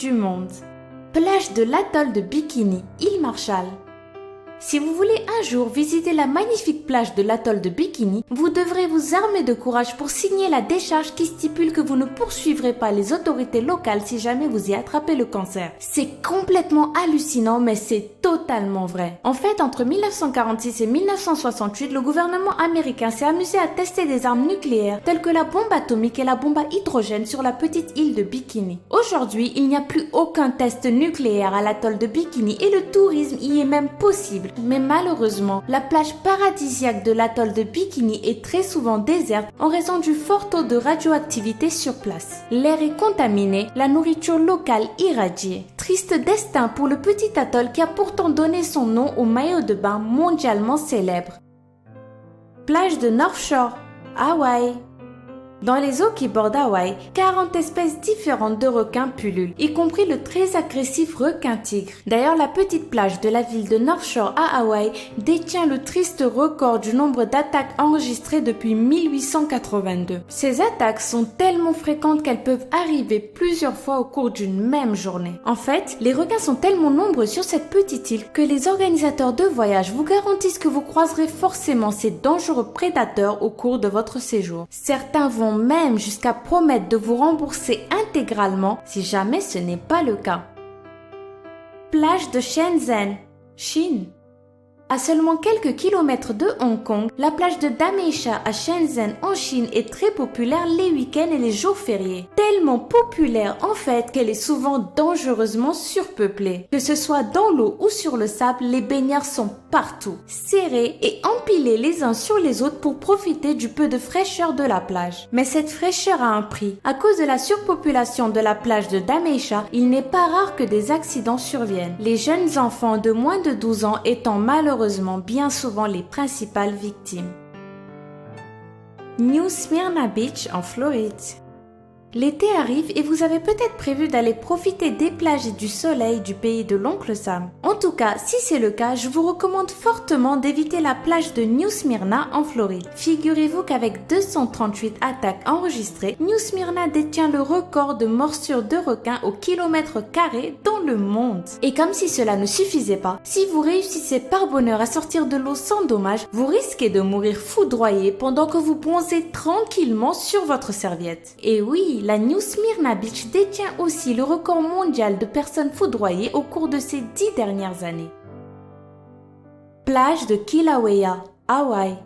du monde. Plage de l'atoll de Bikini, île Marshall. Si vous voulez un jour visiter la magnifique plage de l'atoll de Bikini, vous devrez vous armer de courage pour signer la décharge qui stipule que vous ne poursuivrez pas les autorités locales si jamais vous y attrapez le cancer. C'est complètement hallucinant, mais c'est totalement vrai. En fait, entre 1946 et 1968, le gouvernement américain s'est amusé à tester des armes nucléaires telles que la bombe atomique et la bombe à hydrogène sur la petite île de Bikini. Aujourd'hui, il n'y a plus aucun test nucléaire à l'atoll de Bikini et le tourisme y est même possible. Mais malheureusement, la plage paradisiaque de l'atoll de Bikini est très souvent déserte en raison du fort taux de radioactivité sur place. L'air est contaminé, la nourriture locale irradiée. Triste destin pour le petit atoll qui a pourtant donné son nom au maillot de bain mondialement célèbre. Plage de North Shore, Hawaï. Dans les eaux qui bordent Hawaï, 40 espèces différentes de requins pullulent, y compris le très agressif requin-tigre. D'ailleurs, la petite plage de la ville de North Shore à Hawaï détient le triste record du nombre d'attaques enregistrées depuis 1882. Ces attaques sont tellement fréquentes qu'elles peuvent arriver plusieurs fois au cours d'une même journée. En fait, les requins sont tellement nombreux sur cette petite île que les organisateurs de voyage vous garantissent que vous croiserez forcément ces dangereux prédateurs au cours de votre séjour. Certains vont même jusqu'à promettre de vous rembourser intégralement si jamais ce n'est pas le cas. Plage de Shenzhen, Chine. À seulement quelques kilomètres de Hong Kong, la plage de Dameisha à Shenzhen en Chine est très populaire les week-ends et les jours fériés. Tellement populaire en fait qu'elle est souvent dangereusement surpeuplée. Que ce soit dans l'eau ou sur le sable, les baigneurs sont partout, serrés et empilés les uns sur les autres pour profiter du peu de fraîcheur de la plage. Mais cette fraîcheur a un prix. À cause de la surpopulation de la plage de Dameisha, il n'est pas rare que des accidents surviennent. Les jeunes enfants de moins de 12 ans étant malheureusement bien souvent les principales victimes. New Smyrna Beach en Floride. L'été arrive et vous avez peut-être prévu d'aller profiter des plages et du soleil du pays de l'oncle Sam. En tout cas, si c'est le cas, je vous recommande fortement d'éviter la plage de New Smyrna en Floride. Figurez-vous qu'avec 238 attaques enregistrées, New Smyrna détient le record de morsures de requins au kilomètre carré dans le monde. Et comme si cela ne suffisait pas, si vous réussissez par bonheur à sortir de l'eau sans dommage, vous risquez de mourir foudroyé pendant que vous bronzez tranquillement sur votre serviette. Et oui, la New Smyrna Beach détient aussi le record mondial de personnes foudroyées au cours de ces 10 dernières années. Plage de Kilauea, Hawaï.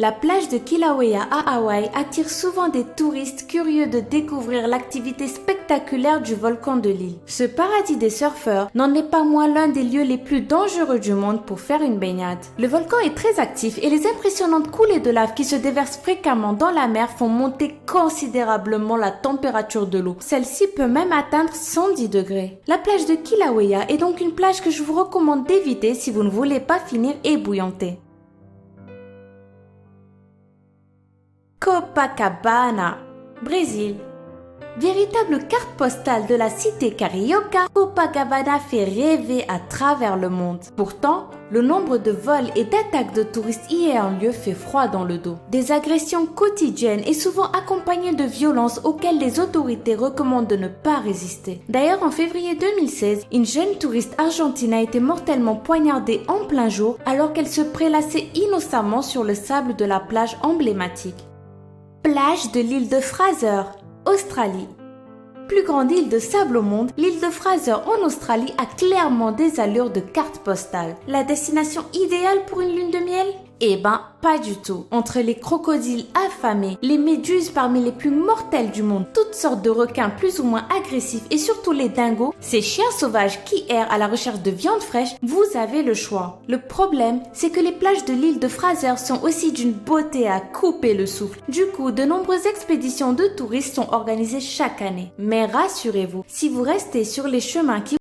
La plage de Kilauea à Hawaï attire souvent des touristes curieux de découvrir l'activité spectaculaire du volcan de l'île. Ce paradis des surfeurs n'en est pas moins l'un des lieux les plus dangereux du monde pour faire une baignade. Le volcan est très actif et les impressionnantes coulées de lave qui se déversent fréquemment dans la mer font monter considérablement la température de l'eau. Celle-ci peut même atteindre 110 degrés. La plage de Kilauea est donc une plage que je vous recommande d'éviter si vous ne voulez pas finir ébouillanté. Copacabana, Brésil. Véritable carte postale de la cité carioca, Copacabana fait rêver à travers le monde. Pourtant, le nombre de vols et d'attaques de touristes y ayant lieu fait froid dans le dos. Des agressions quotidiennes et souvent accompagnées de violences auxquelles les autorités recommandent de ne pas résister. D'ailleurs, en février 2016, une jeune touriste argentine a été mortellement poignardée en plein jour alors qu'elle se prélassait innocemment sur le sable de la plage emblématique. Plage de l'île de Fraser, Australie. Plus grande île de sable au monde, l'île de Fraser en Australie a clairement des allures de carte postale. La destination idéale pour une lune de miel ? Eh ben, pas du tout. Entre les crocodiles affamés, les méduses parmi les plus mortelles du monde, toutes sortes de requins plus ou moins agressifs et surtout les dingos, ces chiens sauvages qui errent à la recherche de viande fraîche, vous avez le choix. Le problème, c'est que les plages de l'île de Fraser sont aussi d'une beauté à couper le souffle. Du coup, de nombreuses expéditions de touristes sont organisées chaque année. Mais rassurez-vous, si vous restez sur les chemins qui